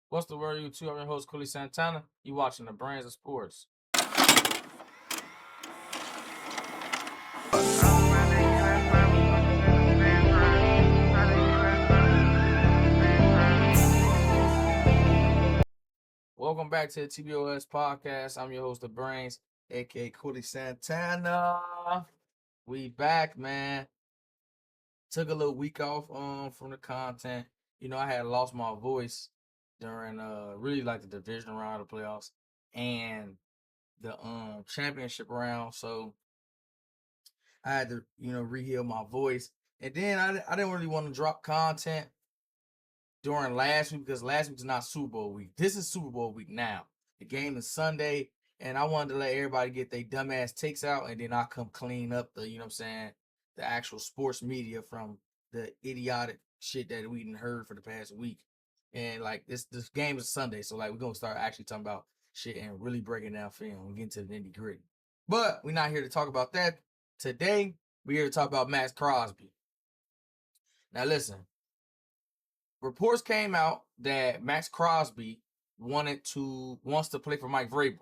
What's the word, YouTube? I'm your host, Quillysantana. You watching the Brains of Sports. Welcome back to the TBOS podcast. I'm your host, The Brains, aka Quillysantana. We back, man. Took a little week off from the content. I had lost my voice during really like the division round of the playoffs and the championship round. So I had to, reheal my voice. And then I didn't really want to drop content during last week because last week is not Super Bowl week. This is Super Bowl week now. The game is Sunday, and I wanted to let everybody get their dumbass takes out, and then I come clean up the, the actual sports media from the idiotic shit that we didn't heard for the past week. And like this game is Sunday, so like we're gonna start actually talking about shit and really breaking down film and getting to the nitty gritty. But we're not here to talk about that today. We're here to talk about Maxx Crosby. Now listen, reports came out that Maxx Crosby wants to play for Mike Vrabel.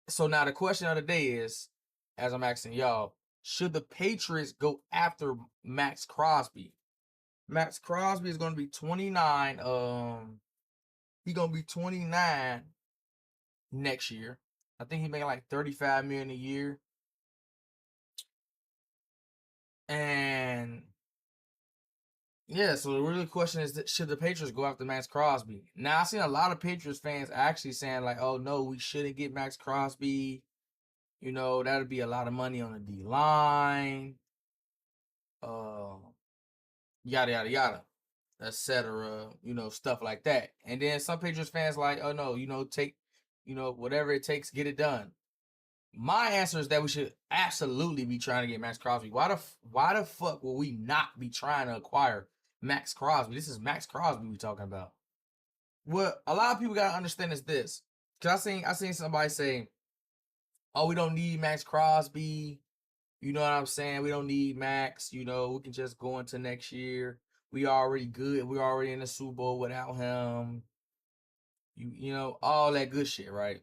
So now the question of the day is, as I'm asking y'all, should the Patriots go after Maxx Crosby? Maxx Crosby is going to be 29. He's going to be 29 next year. I think he's making like $35 million a year. And yeah, so the real question is, should the Patriots go after Maxx Crosby? Now, I've seen a lot of Patriots fans actually saying like, oh no, we shouldn't get Maxx Crosby. That'd be a lot of money on the D-line. Yada, yada, yada, etc. Stuff like that. And then some Patriots fans like, oh no, take, whatever it takes, get it done. My answer is that we should absolutely be trying to get Maxx Crosby. Why the fuck will we not be trying to acquire Maxx Crosby? This is Maxx Crosby we talking about. What a lot of people gotta understand is this. Cause I seen somebody say, oh, we don't need Maxx Crosby. You know what I'm saying? We don't need Max. We can just go into next year. We already good. We already in the Super Bowl without him. All that good shit, right?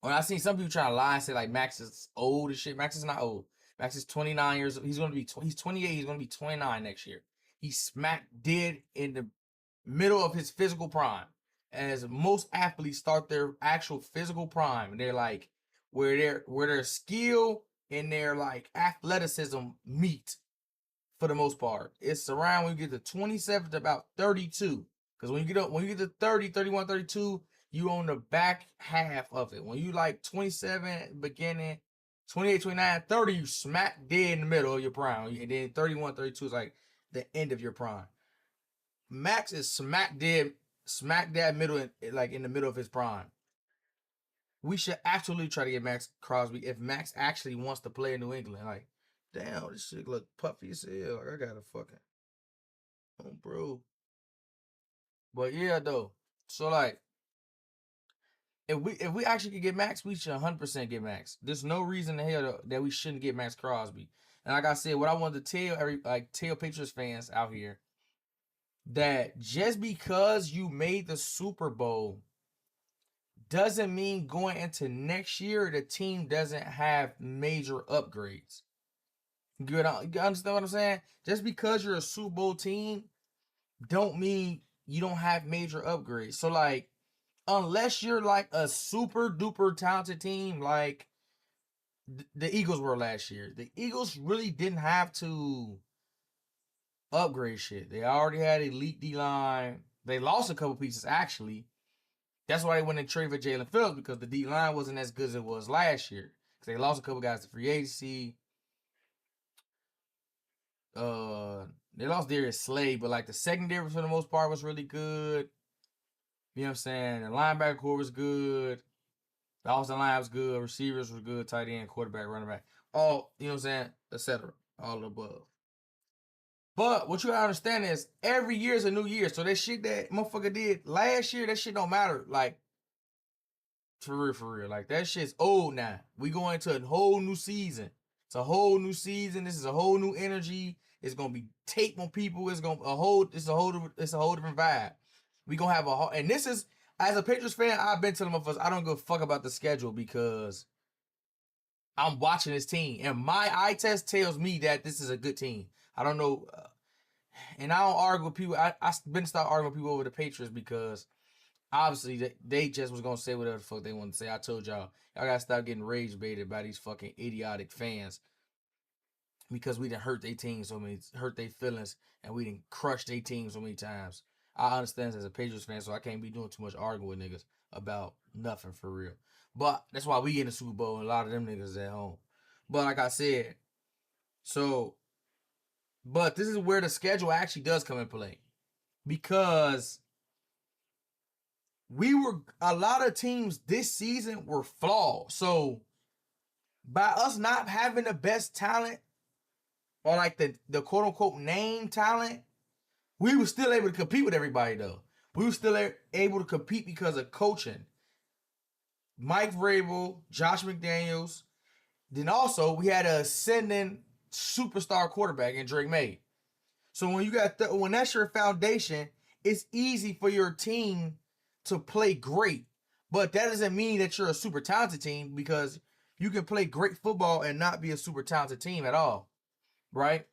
When I seen some people trying to lie and say like Max is old and shit. Max is not old. Max is 29 years old. He's 28. He's gonna be 29 next year. He's smack dead in the middle of his physical prime. As most athletes start their actual physical prime, and they're like where their skill and their like athleticism meet for the most part. It's around when you get to 27 to about 32. Because when you get to 30, 31, 32, you on the back half of it. When you like 27 beginning, 28, 29, 30, you smack dead in the middle of your prime. And then 31, 32 is like the end of your prime. Max is smack dead middle, like in the middle of his prime. We should absolutely try to get Maxx Crosby if Max actually wants to play in New England. Like, damn, this shit look puffy as hell. Like, I gotta fucking, oh, bro. But yeah, though. So like, if we actually could get Max, we should 100% get Max. There's no reason in hell that we shouldn't get Maxx Crosby. And like I said, what I wanted to tell Patriots fans out here, that just because you made the Super Bowl doesn't mean going into next year the team doesn't have major upgrades. You understand what I'm saying? Just because you're a Super Bowl team don't mean you don't have major upgrades. So like, unless you're like a super duper talented team like the Eagles were last year, the Eagles really didn't have to upgrade shit. They already had elite D-line. They lost a couple pieces actually. That's why they went and traded for Jalen Phillips, because the D-line wasn't as good as it was last year. Because they lost a couple guys to free agency. They lost Darius Slade, but like the secondary for the most part was really good. You know what I'm saying? The linebacker core was good. The offensive line was good. Receivers were good. Tight end, quarterback, running back. All, you know what I'm saying? Etc. All the above. But what you gotta understand is every year is a new year. So that shit that motherfucker did last year, that shit don't matter. Like, for real. Like, that shit's old now. We going into a whole new season. It's a whole new season. This is a whole new energy. It's gonna be tape on people. It's a whole different vibe. We gonna have and this is, as a Patriots fan, I've been telling them, I don't give a fuck about the schedule because I'm watching this team, and my eye test tells me that this is a good team. I don't know, and I don't argue with people. I've been start arguing with people over the Patriots because obviously they just was gonna say whatever the fuck they want to say. I told y'all gotta stop getting rage baited by these fucking idiotic fans because we done hurt their team so many, hurt their feelings, and we done crushed their team so many times. I understand as a Patriots fan, so I can't be doing too much arguing with niggas about nothing for real. But that's why we in the Super Bowl and a lot of them niggas at home. But like I said, but this is where the schedule actually does come in play. Because a lot of teams this season were flawed. So by us not having the best talent, or like the quote unquote name talent, we were still able to compete with everybody though. We were still able to compete because of coaching. Mike Vrabel, Josh McDaniels. Then also we had a ascending superstar quarterback in Drake May. So when you got when that's your foundation, it's easy for your team to play great. But that doesn't mean that you're a super talented team, because you can play great football and not be a super talented team at all. Right?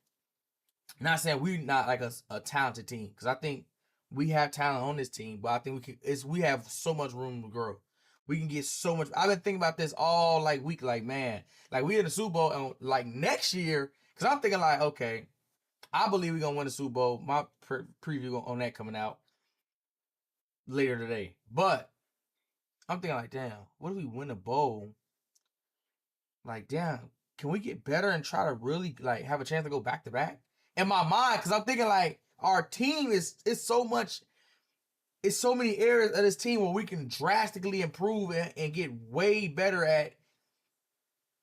Not saying we're not like a talented team, because I think we have talent on this team, but I think we have so much room to grow. We can get so much. I've been thinking about this all like week, like man, like we in the Super Bowl, and like next year, because I'm thinking like, okay, I believe we're gonna win the Super Bowl. My preview on that coming out later today, but I'm thinking like, damn, what if we win the bowl? Like, damn, can we get better and try to really like have a chance to go back to back? In my mind, because I'm thinking like our team is so much. It's so many areas of this team where we can drastically improve and get way better at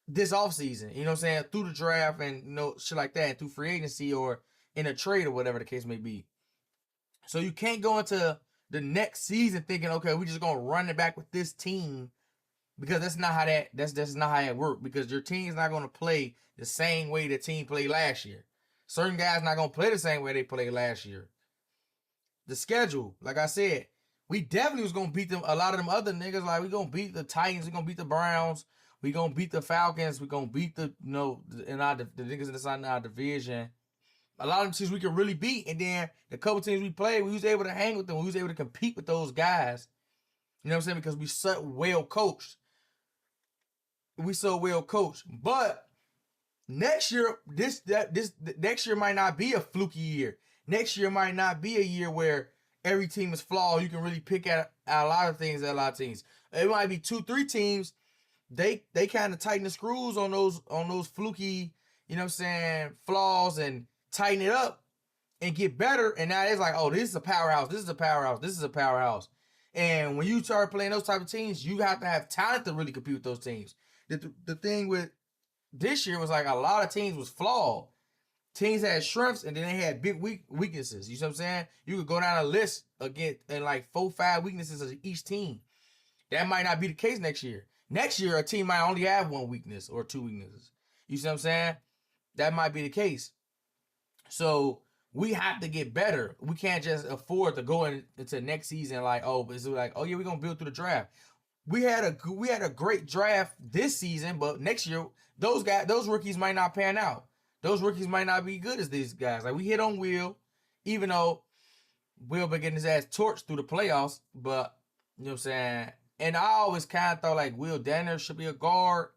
this offseason. You know what I'm saying? Through the draft and shit like that, and through free agency or in a trade or whatever the case may be. So you can't go into the next season thinking, okay, we're just gonna run it back with this team, because that's not how that's not how it works. Because your team's not gonna play the same way the team played last year. Certain guys not gonna play the same way they played last year. The schedule, like I said, we definitely was gonna beat them. A lot of them other niggas, like we gonna beat the Titans, we gonna beat the Browns, we gonna beat the Falcons, we gonna beat the the niggas inside our division. A lot of them teams we can really beat, and then the couple teams we played, we was able to hang with them. We was able to compete with those guys. You know what I'm saying? Because we so well coached. But next year, this next year might not be a fluky year. Next year might not be a year where every team is flawed. You can really pick at a lot of things at a lot of teams. It might be 2-3 teams. They kind of tighten the screws on those fluky, you know what I'm saying, flaws, and tighten it up and get better. And now it's like, oh, this is a powerhouse. This is a powerhouse. This is a powerhouse. And when you start playing those type of teams, you have to have talent to really compete with those teams. The thing with this year was like a lot of teams was flawed. Teams had strengths and then they had big weaknesses. You see what I'm saying? You could go down a list again and like 4-5 weaknesses of each team. That might not be the case next year. Next year, a team might only have 1 weakness or 2 weaknesses. You see what I'm saying? That might be the case. So we have to get better. We can't just afford to go into next season like, oh, it's like, oh yeah, we're gonna build through the draft. We had a great draft this season, but next year those rookies might not pan out. Those rookies might not be good as these guys. Like we hit on Will, even though Will been getting his ass torched through the playoffs, but you know what I'm saying. And I always kind of thought like Will Danner should be a guard,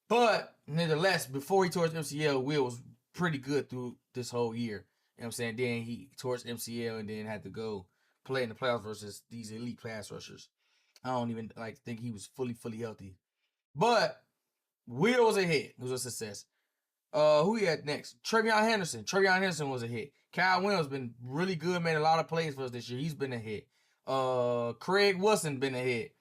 but nevertheless, before he tore his MCL, Will was pretty good through this whole year. You know what I'm saying? Then he tore his MCL and then had to go play in the playoffs versus these elite pass rushers. I don't even like think he was fully healthy. But Will was a hit. It was a success. Who he had next? Trevion Henderson. Trevion Henderson was a hit. Kyle Williams been really good, made a lot of plays for us this year. He's been a hit. Craig Wilson been a hit.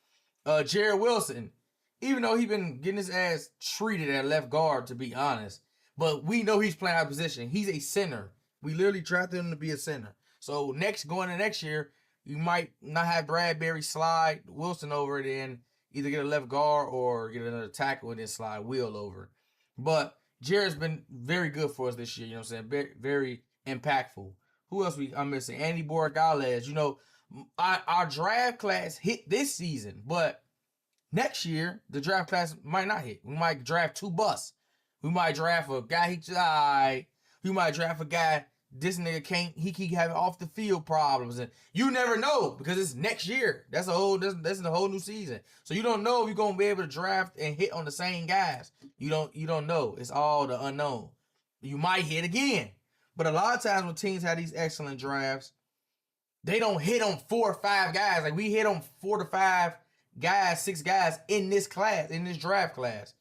Jared Wilson, even though he been getting his ass treated at left guard, to be honest, but we know he's playing our position. He's a center. We literally drafted him to be a center. So going to next year, you might not have Bradbury slide Wilson over it and either get a left guard or get another tackle and then slide Will over. But Jared's been very good for us this year. You know what I'm saying? Very, very impactful. Who else I'm missing? Andy Borregales. You know, Our draft class hit this season, but next year the draft class might not hit. We might draft 2 busts. We might draft a guy he died. We might draft a guy this nigga can't. He keep having off the field problems, and you never know because it's next year. That's the whole new season. So you don't know if you're gonna be able to draft and hit on the same guys. You don't know. It's all the unknown. You might hit again, but a lot of times when teams have these excellent drafts, they don't hit on 4 or 5 guys. Like we hit on 4 to 5 guys, 6 guys in this class, in this draft class.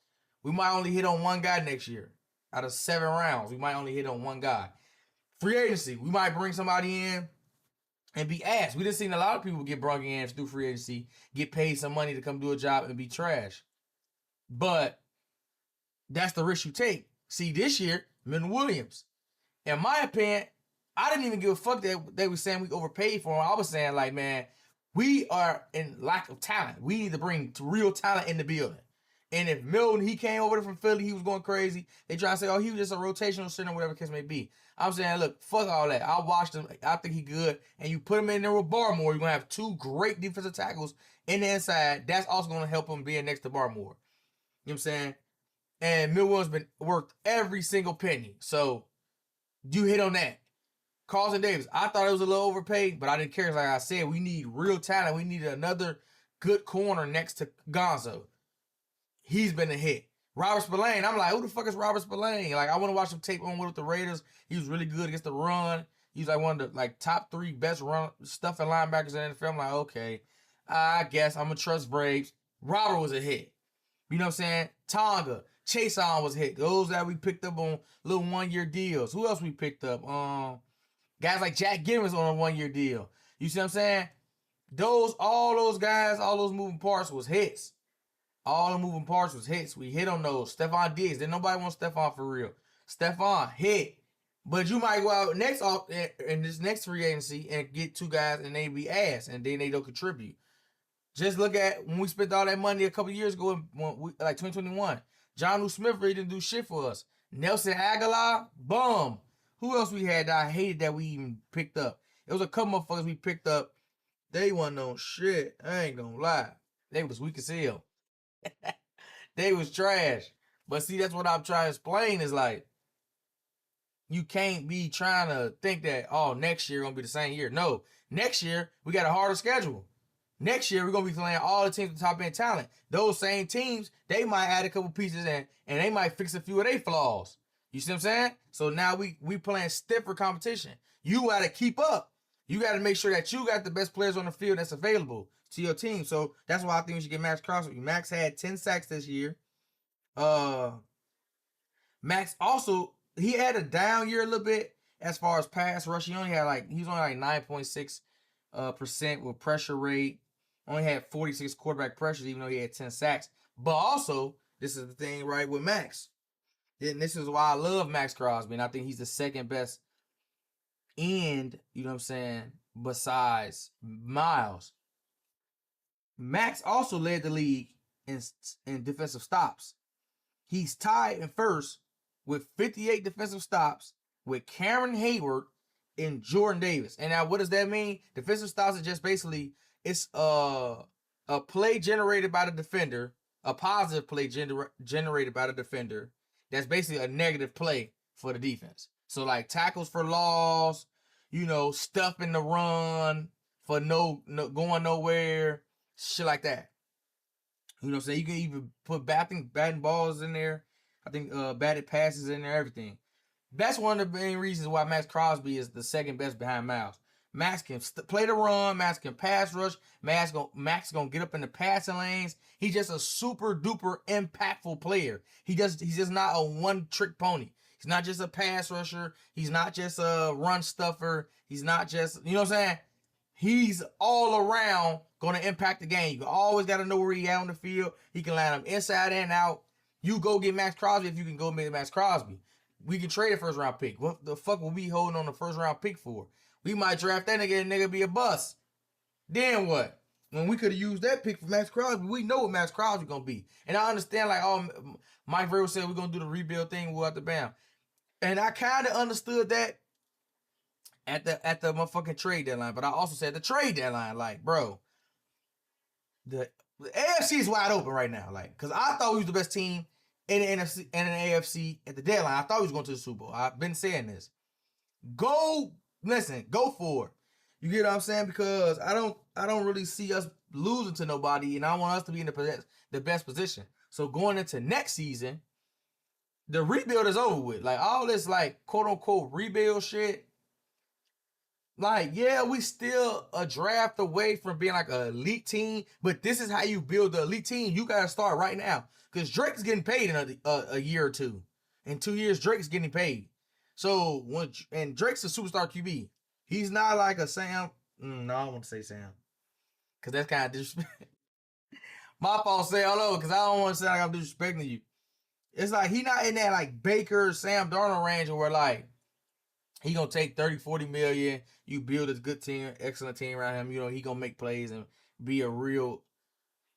We might only hit on 1 guy next year. Out of 7 rounds, we might only hit on 1 guy. Free agency, we might bring somebody in and be asked. We just seen a lot of people get brought in through free agency, get paid some money to come do a job and be trash. But that's the risk you take. See, this year, Milton Williams, in my opinion, I didn't even give a fuck that they were saying we overpaid for him. I was saying, like, man, we are in lack of talent. We need to bring real talent in the building. And if Milton, he came over from Philly, he was going crazy. They try to say, oh, he was just a rotational center, whatever the case may be. I'm saying, look, fuck all that. I watched him. I think he good. And you put him in there with Barmore, you're going to have 2 great defensive tackles in the inside. That's also going to help him being next to Barmore. You know what I'm saying? And Milton Williams been worth every single penny. So you hit on that. Carlton Davis, I thought it was a little overpaid, but I didn't care. Like I said, we need real talent. We need another good corner next to Gonzo. He's been a hit. Robert Spillane, I'm like, who the fuck is Robert Spillane? Like, I want to watch him tape on with the Raiders. He was really good against the run. He's like one of the top 3 best run stuffing linebackers in the NFL. I'm like, okay, I guess I'm gonna trust Braves. Robert was a hit. You know what I'm saying? Tonga, Chason was a hit. Those that we picked up on little 1-year deals. Who else we picked up? Guys like Jack Gibbons on a 1-year deal. You see what I'm saying? All those guys, all those moving parts was hits. All the moving parts was hits. We hit on those. Stephon Diggs. Didn't nobody want Stephon for real. Stephon hit. But you might go out next off in this next free agency and get 2 guys and they be ass and then they don't contribute. Just look at when we spent all that money a couple years ago, like 2021. Jonnu Smith really didn't do shit for us. Nelson Aguilar, bum. Who else we had that I hated that we even picked up? It was a couple motherfuckers we picked up. They wasn't on shit. I ain't gonna lie. They was weak as hell. They was trash. But see, that's what I'm trying to explain is like, you can't be trying to think that, oh, next year gonna be the same year. No, next year we got a harder schedule. Next year we're gonna be playing all the teams with top end talent. Those same teams, they might add a couple pieces in and they might fix a few of their flaws. You see what I'm saying? So now we playing stiffer competition. You gotta keep up. You gotta make sure that you got the best players on the field that's available to your team. So that's why I think we should get Maxx Crosby. Maxx had 10 sacks this year. Maxx also, he had a down year a little bit as far as pass rush. He was only like 9.6% with pressure rate. Only had 46 quarterback pressures, even though he had 10 sacks. But also, this is the thing, right, with Maxx. And this is why I love Maxx Crosby, and I think he's the second best end, you know what I'm saying, besides Miles. Maxx also led the league in defensive stops. He's tied in first with 58 defensive stops with Cameron Hayward and Jordan Davis. And now what does that mean? Defensive stops is just basically, it's a play generated by the defender, a positive play generated by the defender. That's basically a negative play for the defense. So like tackles for loss, stuff in the run for no going nowhere, shit like that. You know what I'm saying? You can even put batting balls in there. I think batted passes in there, everything. That's one of the main reasons why Maxx Crosby is the second best behind Miles. Maxx can play the run. Maxx can pass rush. Maxx gonna get up in the passing lanes. He's just a super duper impactful player. He's just not a one trick pony. He's not just a pass rusher. He's not just a run stuffer. He's not just, you know what I'm saying? He's all around going to impact the game. You always got to know where he at on the field. He can line them inside and out. You go get Maxx Crosby if you can go get Maxx Crosby. We can trade a first round pick. What the fuck will we holding on the first round pick for? We might draft that nigga and nigga be a bust. Then what? When we could have used that pick for Maxx Crosby, we know what Maxx Crosby gonna be. And I understand, like, Mike Vrabel said we're gonna do the rebuild thing, we'll have to bam. And I kind of understood that at the motherfucking trade deadline. But I also said the trade deadline, like, bro, the AFC is wide open right now, like, because I thought we was the best team in the NFC and in the AFC at the deadline. I thought we was going to the Super Bowl. I've been saying this. Go for it. You get what I'm saying? Because I don't really see us losing to nobody, and I want us to be in the best position. So going into next season, the rebuild is over with. Like all this like quote unquote rebuild shit. Like, yeah, we still a draft away from being like an elite team, but this is how you build the elite team. You gotta start right now. Because Drake's getting paid in a year or two. In 2 years, Drake's getting paid. So and Drake's a superstar QB. He's not like a Sam. No, I don't want to say Sam. Because that's kind of disrespect. My fault, say hello, because I don't want to say like I'm disrespecting you. It's like he not in that like Baker, Sam Darnold range where like he gonna take 30, 40 million. You build a good team, excellent team around him. You know, he gonna make plays and be a real,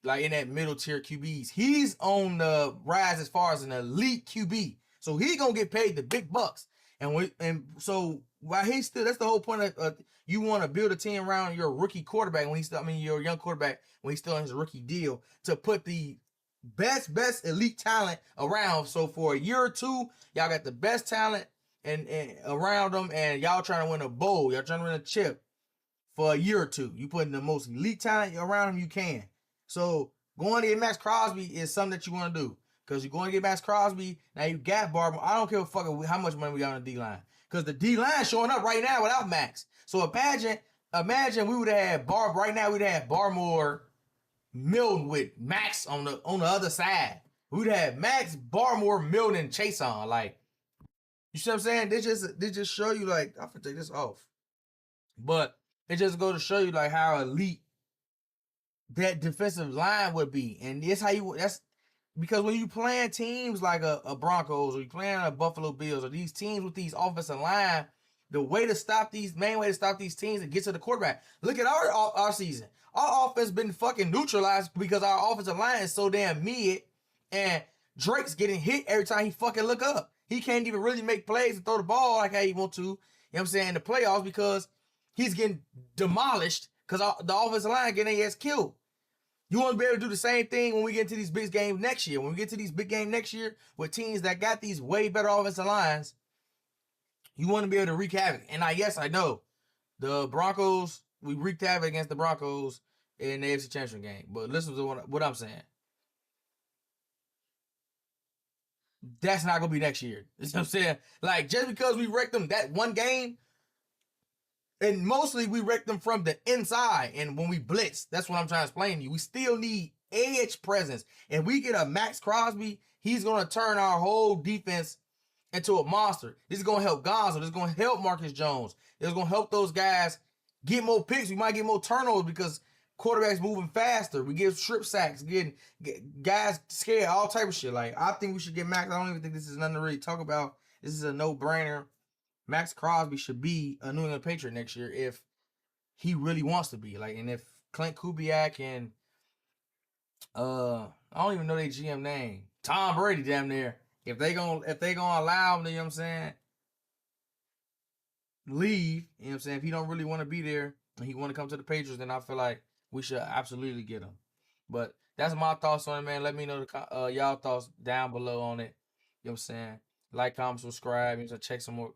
like in that middle tier QBs. He's on the rise as far as an elite QB. So he gonna get paid the big bucks. And so while he's still, that's the whole point of you want to build a team around your rookie quarterback when he's still, your young quarterback when he's still on his rookie deal to put the best elite talent around. So for a year or two, y'all got the best talent and around them, and y'all trying to win a bowl, y'all trying to win a chip for a year or two. You putting the most elite talent around them you can. So going to get Maxx Crosby is something that you want to do. Because you're going to get Maxx Crosby, now you got Barber. I don't care how much money we got on the D-line. Because the D-line showing up right now without Max. So imagine we would have had right now we'd have Barmore Milton with Max on the other side. We'd have Max, Barmore, Milton, and Chase on. Like, you see what I'm saying? They just show you, like, I'm gonna take this off. But it just go to show you like how elite that defensive line would be. And that's because when you playing teams like a Broncos or you playing a Buffalo Bills or these teams with these offensive line, the main way to stop these teams and get to the quarterback. Look at our season. Our offense been fucking neutralized because our offensive line is so damn mid, and Drake's getting hit every time he fucking look up. He can't even really make plays and throw the ball like how he want to, you know what I'm saying, in the playoffs because he's getting demolished because the offensive line getting his ass killed. You want to be able to do the same thing when we get to these big games next year. When we get to these big games next year with teams that got these way better offensive lines, you want to be able to wreak havoc. And I know the Broncos, we wreaked havoc against the Broncos in the AFC Championship game. But listen to what I'm saying. That's not going to be next year. You know what I'm saying? Like, just because we wrecked them that one game, and mostly we wreck them from the inside. And when we blitz, that's what I'm trying to explain to you. We still need edge presence. And we get a Maxx Crosby, he's going to turn our whole defense into a monster. This is going to help Gonzo. This is going to help Marcus Jones. It's going to help those guys get more picks. We might get more turnovers because quarterbacks moving faster. We get strip sacks, getting guys scared, all type of shit. Like, I think we should get Max. I don't even think this is nothing to really talk about. This is a no-brainer. Maxx Crosby should be a New England Patriot next year if he really wants to be. Like, and if Clint Kubiak and I don't even know their GM name, Tom Brady, damn near. If they gonna allow him to, you know what I'm saying, leave, you know what I'm saying, if he don't really want to be there and he want to come to the Patriots, then I feel like we should absolutely get him. But that's my thoughts on it, man. Let me know y'all thoughts down below on it. You know what I'm saying? Like, comment, subscribe. You know,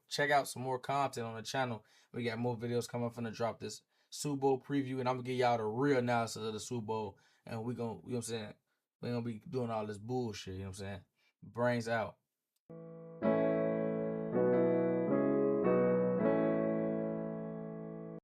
check out some more content on the channel. We got more videos coming up. Finna drop this Super Bowl preview, and I'm gonna give y'all the real analysis of the Super Bowl. And we gonna, you know what I'm saying, we gonna be doing all this bullshit, you know what I'm saying? Brains out.